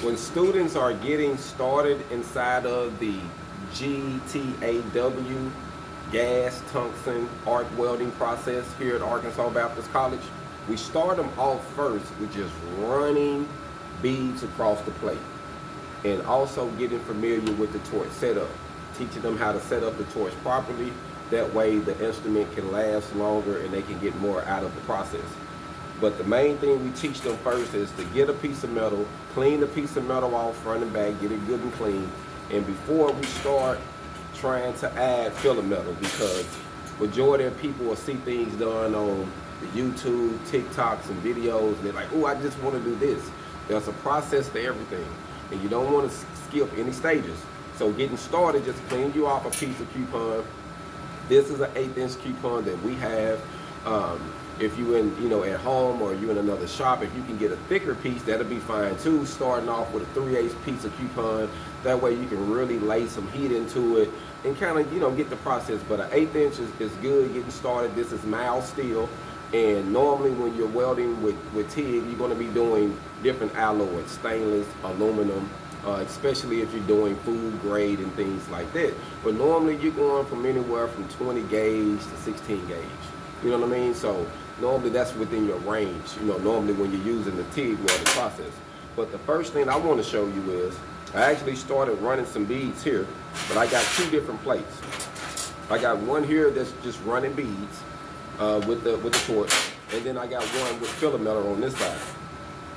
When students are getting started inside of the GTAW, gas, tungsten, arc welding process here at Arkansas Baptist College, we start them off first with just running beads across the plate and also getting familiar with the torch setup, teaching them how to set up the torch properly. That way the instrument can last longer and they can get more out of the process. But the main thing we teach them first is to get a piece of metal, clean the piece of metal off front and back, get it good and clean. And before we start trying to add filler metal, because majority of people will see things done on the YouTube, TikToks and videos, and they're like, oh, I just want to do this. There's a process to everything, and you don't want to skip any stages. So getting started, just clean you off a piece of coupon. This is an 1/8 inch coupon that we have. If you in, at home or you in another shop, if you can get a thicker piece, that'll be fine too. Starting off with a 3/8 piece of coupon, that way you can really lay some heat into it and kind of, get the process. But an 1/8 inch is good getting started. This is mild steel, and normally when you're welding with TIG, you're going to be doing different alloys, stainless, aluminum, especially if you're doing food grade and things like that. But normally you're going from anywhere from 20 gauge to 16 gauge. You know what I mean? So normally that's within your range, normally when you're using the TIG welding process. But the first thing I want to show you is, I actually started running some beads here, but I got two different plates. I got one here that's just running beads with the torch, and then I got one with filler metal on this side.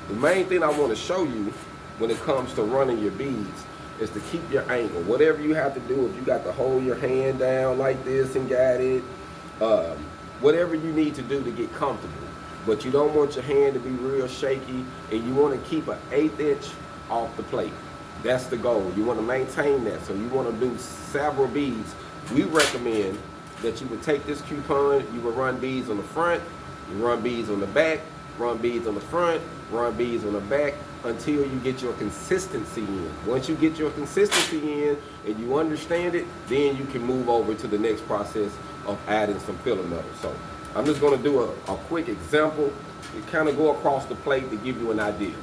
The main thing I want to show you when it comes to running your beads is to keep your angle. Whatever you have to do, if you got to hold your hand down like this and got it, whatever you need to do to get comfortable. But you don't want your hand to be real shaky, and you want to keep an 1/8 inch off the plate. That's the goal. You want to maintain that. So you want to do several beads. We recommend that you would take this coupon, you would run beads on the front, you run beads on the back, run beads on the front, run beads on the back, until you get your consistency in. Once you get your consistency in and you understand it, then you can move over to the next process of adding some filler metal. So I'm just going to do a quick example to kind of go across the plate to give you an idea.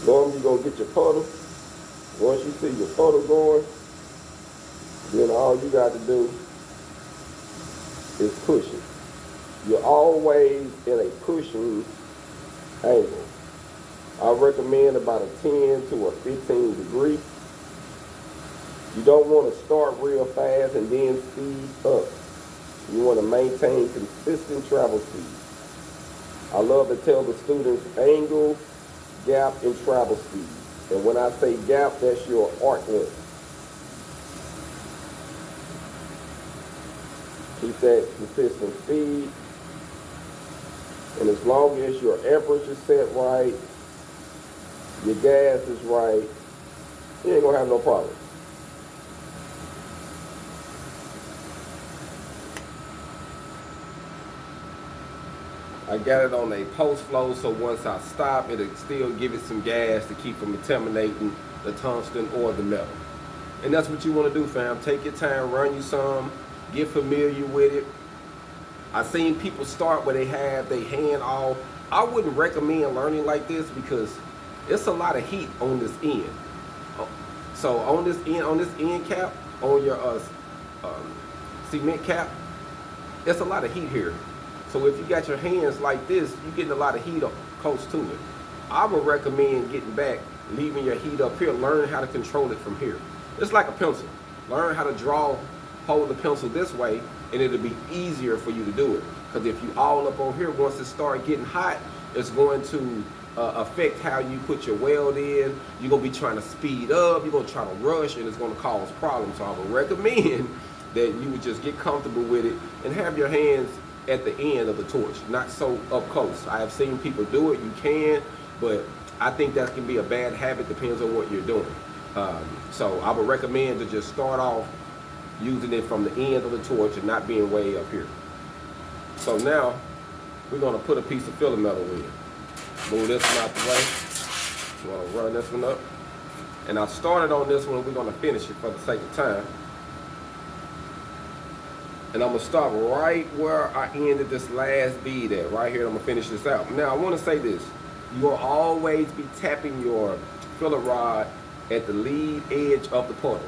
Normally you're going to get your puddle. Once you see your puddle going, then all you got to do is push it. You're always in a pushing angle. I recommend about a 10 to a 15 degree. You don't want to start real fast and then speed up. You want to maintain consistent travel speed. I love to tell the students angle, gap, and travel speed. And when I say gap, that's your arc length. Keep that consistent speed. And as long as your amperage is set right, your gas is right, you ain't gonna have no problem. I got it on a post flow, so once I stop, it'll still give it some gas to keep from contaminating the tungsten or the metal. And that's what you want to do, fam. Take your time, run you some, get familiar with it. I've seen people start where they have their hand all. I wouldn't recommend learning like this because it's a lot of heat on this end. So on this end cap, on your cement cap, there's a lot of heat here. So if you got your hands like this, you're getting a lot of heat up close to it. I would recommend getting back, leaving your heat up here, learn how to control it from here. It's like a pencil. Learn how to hold the pencil this way, and it'll be easier for you to do it. Because if you all up on here, once it starts getting hot, it's going to affect how you put your weld in. You're going to be trying to speed up, you're going to try to rush, and it's going to cause problems. So I would recommend that you would just get comfortable with it and have your hands at the end of the torch, not so up close. I have seen people do it, you can, but I think that can be a bad habit, depends on what you're doing. So I would recommend to just start off using it from the end of the torch and not being way up here. So now we're gonna put a piece of filler metal in. Move this one out the way. We're gonna run this one up. And I started on this one, we're gonna finish it for the sake of time. And I'm gonna start right where I ended this last bead at, right here. I'm gonna finish this out. Now I wanna say this, you're gonna always be tapping your filler rod at the lead edge of the puddle.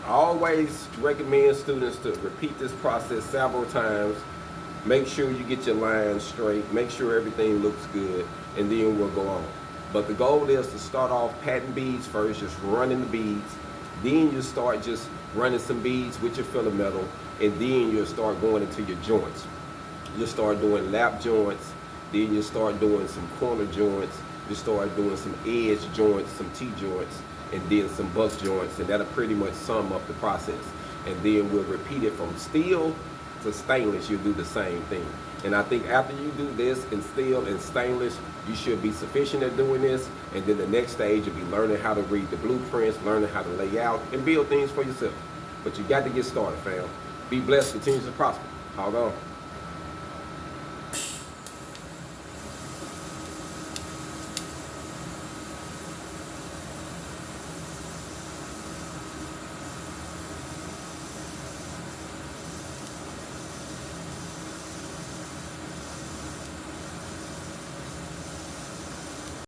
I always recommend students to repeat this process several times. Make sure you get your lines straight, make sure everything looks good, and then we'll go on. But the goal is to start off patting beads first, just running the beads. Then you start just running some beads with your filler metal, and then you'll start going into your joints. You'll start doing lap joints, then you'll start doing some corner joints, you start doing some edge joints, some T-joints, and then some butt joints, and that'll pretty much sum up the process. And then we'll repeat it from steel to stainless. You'll do the same thing. And I think after you do this in steel and stainless, you should be sufficient at doing this. And then the next stage will be learning how to read the blueprints, learning how to lay out and build things for yourself. But you got to get started, fam. Be blessed, continue to prosper. Hold on.